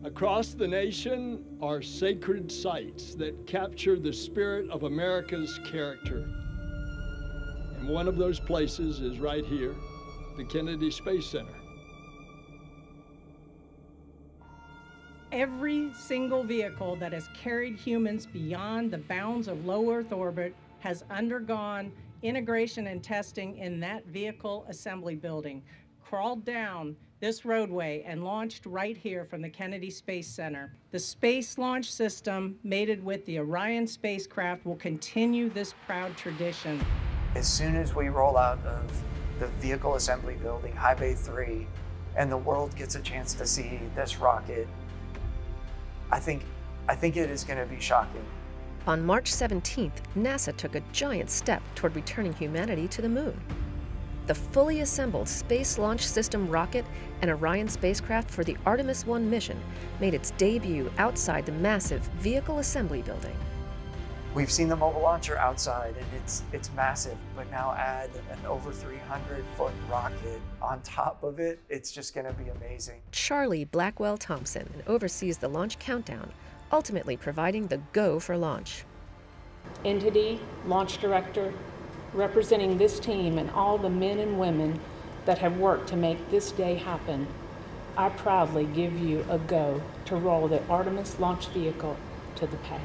Across the nation are sacred sites that capture the spirit of America's character. And one of those places is right here, the Kennedy Space Center. Every single vehicle that has carried humans beyond the bounds of low Earth orbit has undergone integration and testing in that vehicle assembly building, crawled down this roadway and launched right here from the Kennedy Space Center. The Space Launch System, mated with the Orion spacecraft, will continue this proud tradition. As soon as we roll out of the vehicle assembly building, High Bay 3, and the world gets a chance to see this rocket, I think it is going to be shocking. On March 17th, NASA took a giant step toward returning humanity to the moon. The fully assembled Space Launch System rocket and Orion spacecraft for the Artemis 1 mission made its debut outside the massive vehicle assembly building. We've seen the mobile launcher outside, and it's massive, but now add an over 300-foot rocket on top of it, it's just going to be amazing. Charlie Blackwell Thompson oversees the launch countdown, ultimately providing the go for launch. Entity, launch director, representing this team and all the men and women that have worked to make this day happen, I proudly give you a go to roll the Artemis launch vehicle to the pad.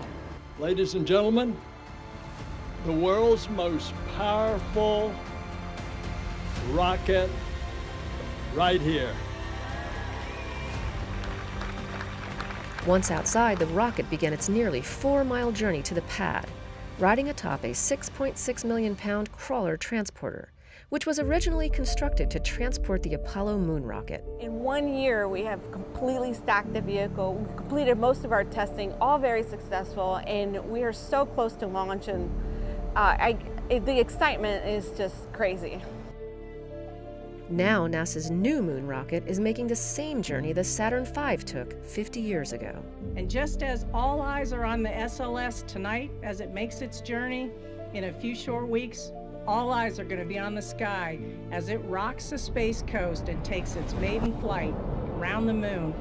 Ladies and gentlemen, the world's most powerful rocket right here. Once outside, the rocket began its nearly 4-mile journey to the pad, riding atop a 6.6 million pound crawler transporter, which was originally constructed to transport the Apollo moon rocket. In 1 year, we have completely stacked the vehicle. We've completed most of our testing, all very successful, and we are so close to launch, and the excitement is just crazy. Now NASA's new moon rocket is making the same journey the Saturn V took 50 years ago. And just as all eyes are on the SLS tonight as it makes its journey, in a few short weeks, all eyes are going to be on the sky as it rocks the Space Coast and takes its maiden flight around the moon.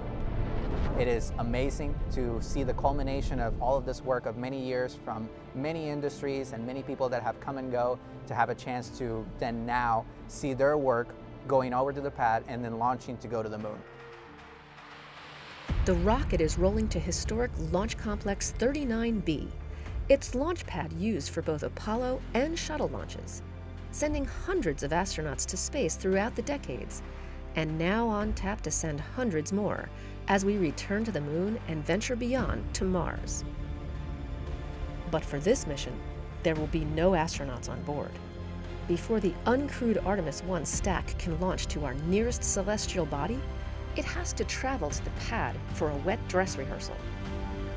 It is amazing to see the culmination of all of this work of many years from many industries and many people that have come and go, to have a chance to then now see their work going over to the pad and then launching to go to the moon. The rocket is rolling to historic Launch Complex 39B. Its launch pad used for both Apollo and shuttle launches, sending hundreds of astronauts to space throughout the decades, and now on tap to send hundreds more as we return to the moon and venture beyond to Mars. But for this mission, there will be no astronauts on board. Before the uncrewed Artemis 1 stack can launch to our nearest celestial body, it has to travel to the pad for a wet dress rehearsal,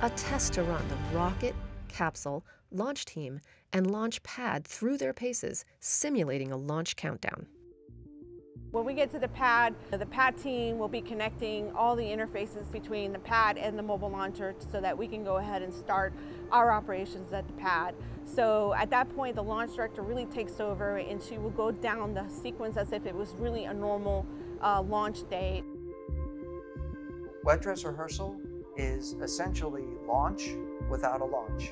a test to run the rocket, capsule, launch team, and launch pad through their paces, simulating a launch countdown. When we get to the pad team will be connecting all the interfaces between the pad and the mobile launcher so that we can go ahead and start our operations at the pad. So at that point, the launch director really takes over, and she will go down the sequence as if it was really a normal launch day. Wet dress rehearsal is essentially launch without a launch.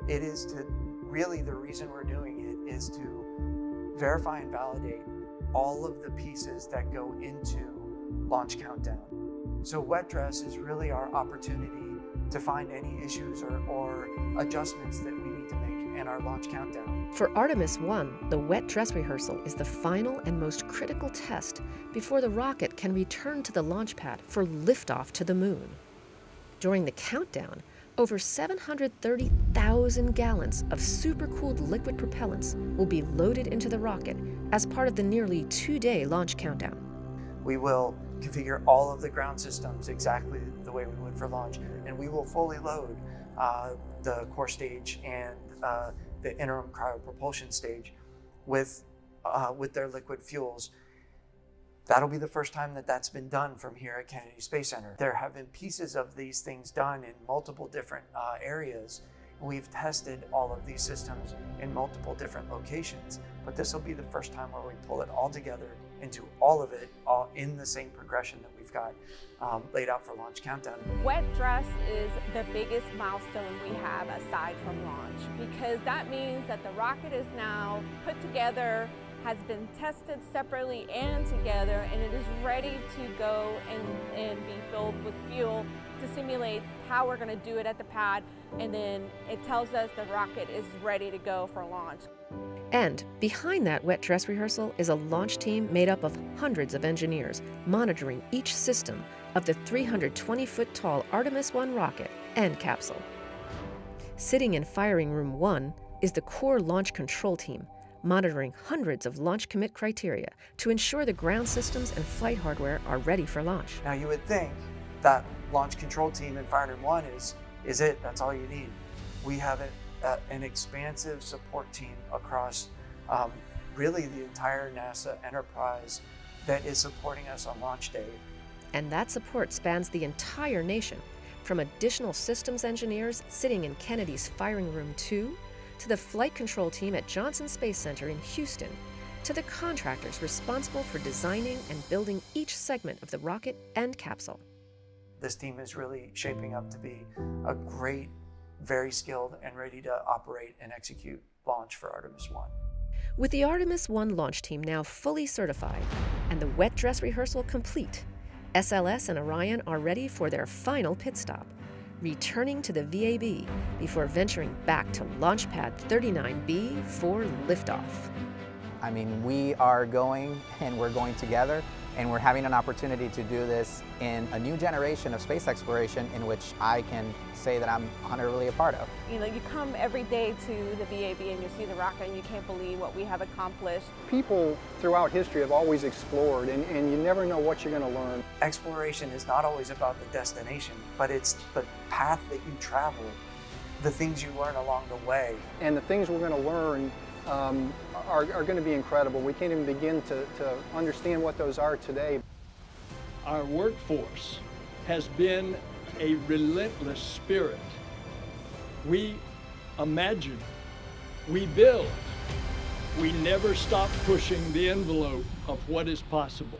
It is really the reason we're doing it is to verify and validate all of the pieces that go into launch countdown. So wet dress is really our opportunity to find any issues or adjustments that we need to make in our launch countdown. For Artemis 1, the wet dress rehearsal is the final and most critical test before the rocket can return to the launch pad for liftoff to the moon. During the countdown, over 730,000 gallons of supercooled liquid propellants will be loaded into the rocket as part of the nearly 2-day launch countdown. We will configure all of the ground systems exactly the way we would for launch, and we will fully load the core stage and the interim cryopropulsion stage with their liquid fuels. That'll be the first time that that's been done from here at Kennedy Space Center. There have been pieces of these things done in multiple different areas. We've tested all of these systems in multiple different locations, but this will be the first time where we pull it all together and do all of it all in the same progression that we've got laid out for launch countdown. Wet dress is the biggest milestone we have aside from launch, because that means that the rocket is now put together, has been tested separately and together, and it is ready to go and be filled with fuel to simulate how we're going to do it at the pad, and then it tells us the rocket is ready to go for launch. And behind that wet dress rehearsal is a launch team made up of hundreds of engineers monitoring each system of the 320-foot tall Artemis 1 rocket and capsule. Sitting in firing room 1 is the core launch control team, monitoring hundreds of launch commit criteria to ensure the ground systems and flight hardware are ready for launch. Now you would think that launch control team in firing room 1 is it, that's all you need. We have an expansive support team across really the entire NASA enterprise that is supporting us on launch day. And that support spans the entire nation, from additional systems engineers sitting in Kennedy's firing room 2, to the flight control team at Johnson Space Center in Houston, to the contractors responsible for designing and building each segment of the rocket and capsule. This team is really shaping up to be a great, very skilled and ready to operate and execute launch for Artemis 1. With the Artemis 1 launch team now fully certified and the wet dress rehearsal complete, SLS and Orion are ready for their final pit stop, returning to the VAB before venturing back to Launch Pad 39B for liftoff. I mean, we are going and we're going together, and we're having an opportunity to do this in a new generation of space exploration in which I can say that I'm honorably a part of. You know, you come every day to the VAB and you see the rocket and you can't believe what we have accomplished. People throughout history have always explored, and you never know what you're going to learn. Exploration is not always about the destination, but it's the path that you travel, the things you learn along the way. And the things we're going to learn are going to be incredible. We can't even begin to understand what those are today. Our workforce has been a relentless spirit. We imagine, we build, we never stop pushing the envelope of what is possible.